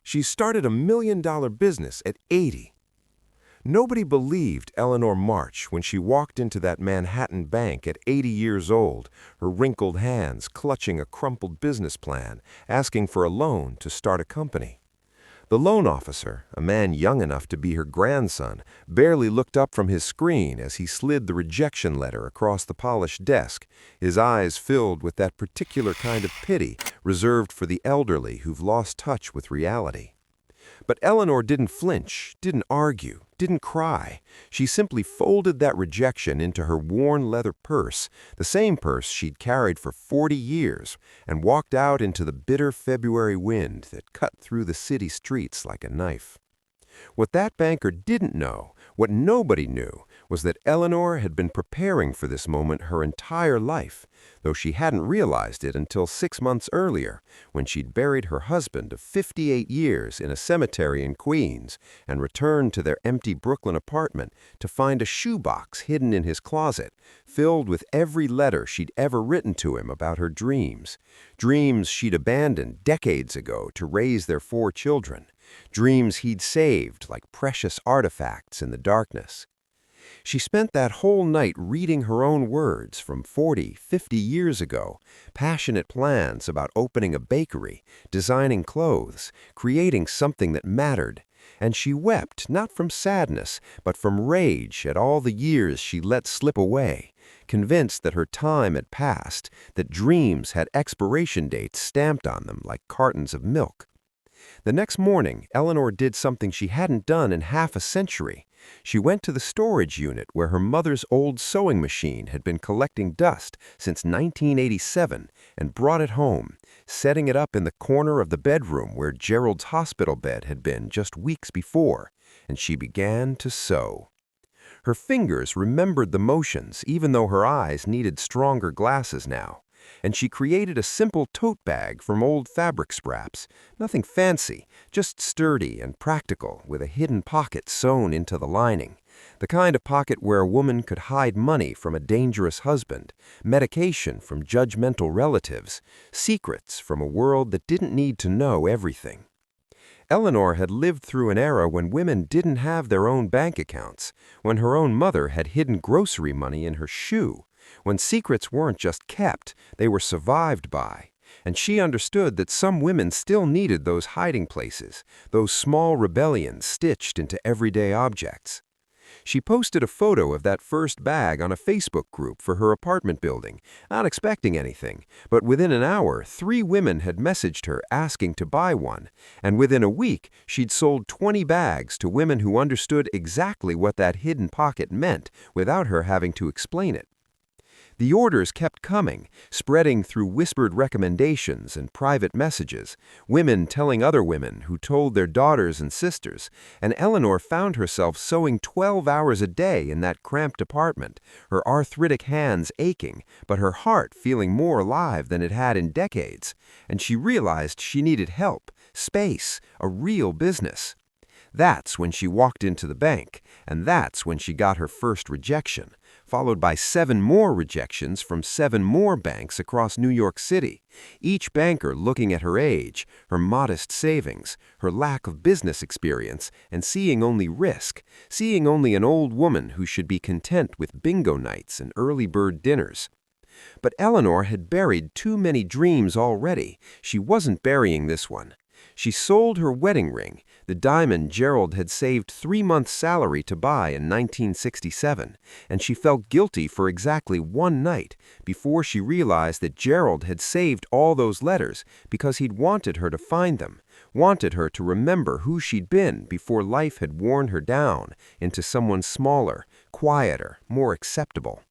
She started a $1 million business at 80. Nobody believed Eleanor March when she walked into that Manhattan bank at 80 years old, her wrinkled hands clutching a crumpled business plan, asking for a loan to start a company. The loan officer, a man young enough to be her grandson, barely looked up from his screen as he slid the rejection letter across the polished desk, his eyes filled with that particular kind of pity reserved for the elderly who've lost touch with reality. But Eleanor didn't flinch, didn't argue, didn't cry. She simply folded that rejection into her worn leather purse, the same purse she'd carried for 40 years, and walked out into the bitter February wind that cut through the city streets like a knife. What that banker didn't know, what nobody knew, was that Eleanor had been preparing for this moment her entire life, though she hadn't realized it until 6 months earlier, when she'd buried her husband of 58 years in a cemetery in Queens and returned to their empty Brooklyn apartment to find a shoebox hidden in his closet, filled with every letter she'd ever written to him about her dreams she'd abandoned decades ago to raise their 4 children, dreams he'd saved like precious artifacts in the darkness. She spent that whole night reading her own words from 40, 50 years ago, passionate plans about opening a bakery, designing clothes, creating something that mattered, and she wept not from sadness, but from rage at all the years she let slip away, convinced that her time had passed, that dreams had expiration dates stamped on them like cartons of milk. The next morning, Eleanor did something she hadn't done in half a century. She went to the storage unit where her mother's old sewing machine had been collecting dust since 1987 and brought it home, setting it up in the corner of the bedroom where Gerald's hospital bed had been just weeks before, and she began to sew. Her fingers remembered the motions even though her eyes needed stronger glasses now. And she created a simple tote bag from old fabric scraps, nothing fancy, just sturdy and practical with a hidden pocket sewn into the lining, the kind of pocket where a woman could hide money from a dangerous husband, medication from judgmental relatives, secrets from a world that didn't need to know everything. Eleanor had lived through an era when women didn't have their own bank accounts, when her own mother had hidden grocery money in her shoe, when secrets weren't just kept, they were survived by, and she understood that some women still needed those hiding places, those small rebellions stitched into everyday objects. She posted a photo of that first bag on a Facebook group for her apartment building, not expecting anything, but within an hour, 3 women had messaged her asking to buy one, and within a week, she'd sold 20 bags to women who understood exactly what that hidden pocket meant without her having to explain it. The orders kept coming, spreading through whispered recommendations and private messages, women telling other women who told their daughters and sisters, and Eleanor found herself sewing 12 hours a day in that cramped apartment, her arthritic hands aching, but her heart feeling more alive than it had in decades, and she realized she needed help, space, a real business. That's when she walked into the bank, and that's when she got her first rejection, followed by 7 more rejections from 7 more banks across New York City, each banker looking at her age, her modest savings, her lack of business experience, and seeing only risk, seeing only an old woman who should be content with bingo nights and early bird dinners. But Eleanor had buried too many dreams already. She wasn't burying this one. She sold her wedding ring, the diamond Gerald had saved 3 months' salary to buy in 1967, and she felt guilty for exactly 1 night before she realized that Gerald had saved all those letters because he'd wanted her to find them, wanted her to remember who she'd been before life had worn her down into someone smaller, quieter, more acceptable.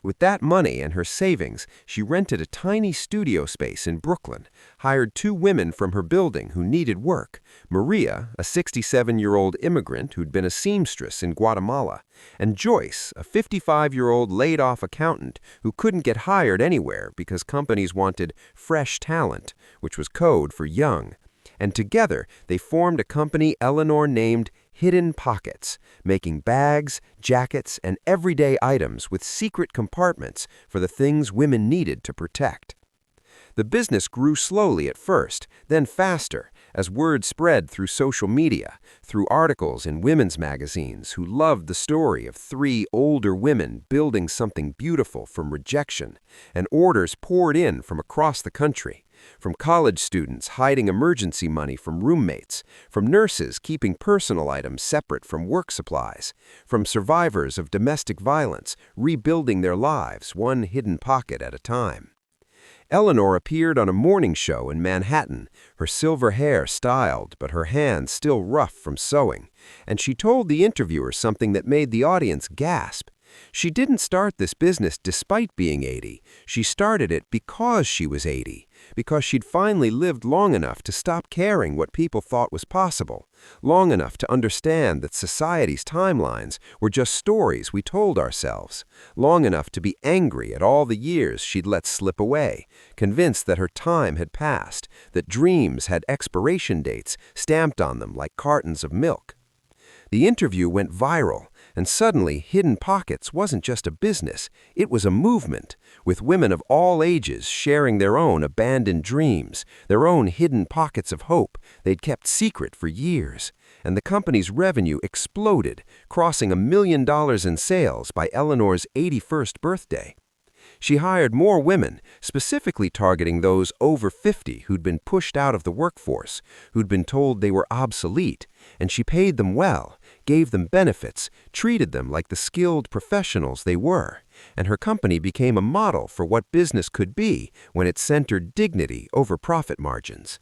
With that money and her savings, she rented a tiny studio space in Brooklyn, hired 2 women from her building who needed work, Maria, a 67-year-old immigrant who'd been a seamstress in Guatemala, and Joyce, a 55-year-old laid-off accountant who couldn't get hired anywhere because companies wanted fresh talent, which was code for young. And together, they formed a company Eleanor named Hidden Pockets, making bags, jackets, and everyday items with secret compartments for the things women needed to protect. The business grew slowly at first, then faster, As word spread through social media, through articles in women's magazines who loved the story of three older women building something beautiful from rejection, and orders poured in from across the country, from college students hiding emergency money from roommates, from nurses keeping personal items separate from work supplies, from survivors of domestic violence rebuilding their lives one hidden pocket at a time. Eleanor appeared on a morning show in Manhattan, her silver hair styled but her hands still rough from sewing, and she told the interviewer something that made the audience gasp. She didn't start this business despite being 80. She started it because she was 80, because she'd finally lived long enough to stop caring what people thought was possible, long enough to understand that society's timelines were just stories we told ourselves, long enough to be angry at all the years she'd let slip away, convinced that her time had passed, that dreams had expiration dates stamped on them like cartons of milk. The interview went viral, and suddenly Hidden Pockets wasn't just a business, it was a movement, with women of all ages sharing their own abandoned dreams, their own hidden pockets of hope they'd kept secret for years, and the company's revenue exploded, crossing $1 million in sales by Eleanor's 81st birthday. She hired more women, specifically targeting those over 50 who'd been pushed out of the workforce, who'd been told they were obsolete, and she paid them well, gave them benefits, treated them like the skilled professionals they were, and her company became a model for what business could be when it centered dignity over profit margins.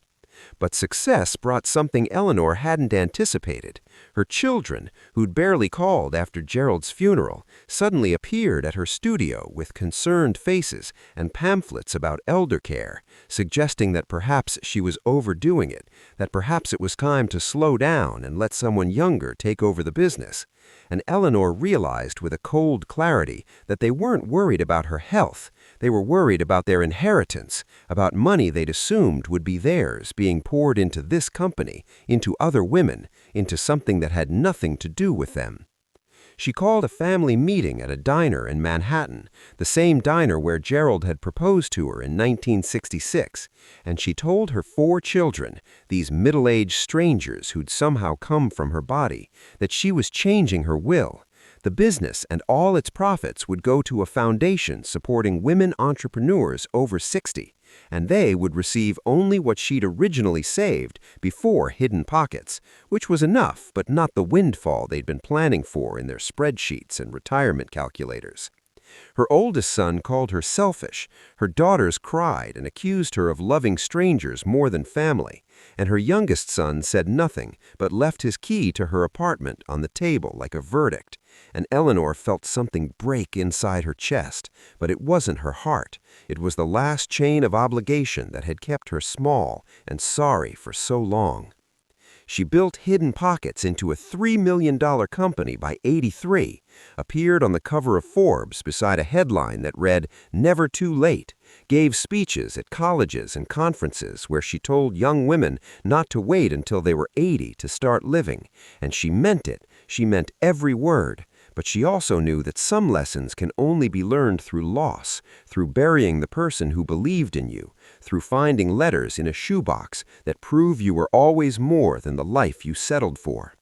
But success brought something Eleanor hadn't anticipated. Her children, who'd barely called after Gerald's funeral, suddenly appeared at her studio with concerned faces and pamphlets about elder care, suggesting that perhaps she was overdoing it, that perhaps it was time to slow down and let someone younger take over the business. And Eleanor realized with a cold clarity that they weren't worried about her health. They were worried about their inheritance, about money they'd assumed would be theirs being poured into this company, into other women, into something that had nothing to do with them. She called a family meeting at a diner in Manhattan, the same diner where Gerald had proposed to her in 1966, and she told her 4 children, these middle-aged strangers who'd somehow come from her body, that she was changing her will. The business and all its profits would go to a foundation supporting women entrepreneurs over 60, and they would receive only what she'd originally saved before Hidden Pockets, which was enough but not the windfall they'd been planning for in their spreadsheets and retirement calculators. Her oldest son called her selfish, her daughters cried and accused her of loving strangers more than family, and her youngest son said nothing but left his key to her apartment on the table like a verdict, and Eleanor felt something break inside her chest, but it wasn't her heart. It was the last chain of obligation that had kept her small and sorry for so long. She built Hidden Pockets into a $3 million company by 83, appeared on the cover of Forbes beside a headline that read, "Never Too Late," gave speeches at colleges and conferences where she told young women not to wait until they were 80 to start living, and she meant it. She meant every word. But she also knew that some lessons can only be learned through loss, through burying the person who believed in you, through finding letters in a shoebox that prove you were always more than the life you settled for.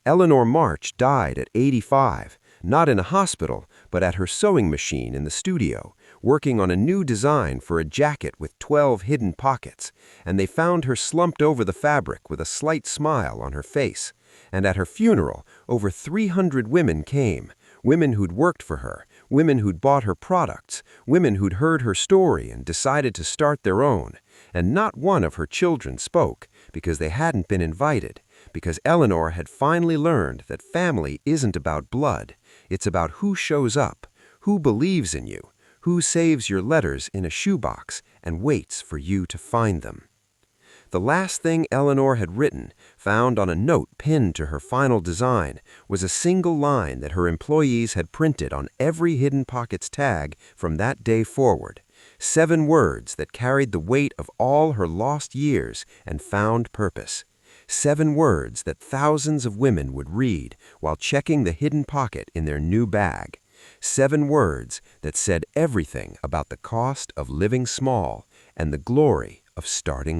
Eleanor March died at 85, not in a hospital, but at her sewing machine in the studio, working on a new design for a jacket with 12 hidden pockets, and they found her slumped over the fabric with a slight smile on her face. And at her funeral, over 300 women came, women who'd worked for her, women who'd bought her products, women who'd heard her story and decided to start their own. And not one of her children spoke, because they hadn't been invited, because Eleanor had finally learned that family isn't about blood. It's about who shows up, who believes in you, who saves your letters in a shoebox and waits for you to find them. The last thing Eleanor had written, found on a note pinned to her final design, was a single line that her employees had printed on every Hidden Pockets tag from that day forward. 7 words that carried the weight of all her lost years and found purpose. 7 words that thousands of women would read while checking the hidden pocket in their new bag. 7 words that said everything about the cost of living small and the glory of starting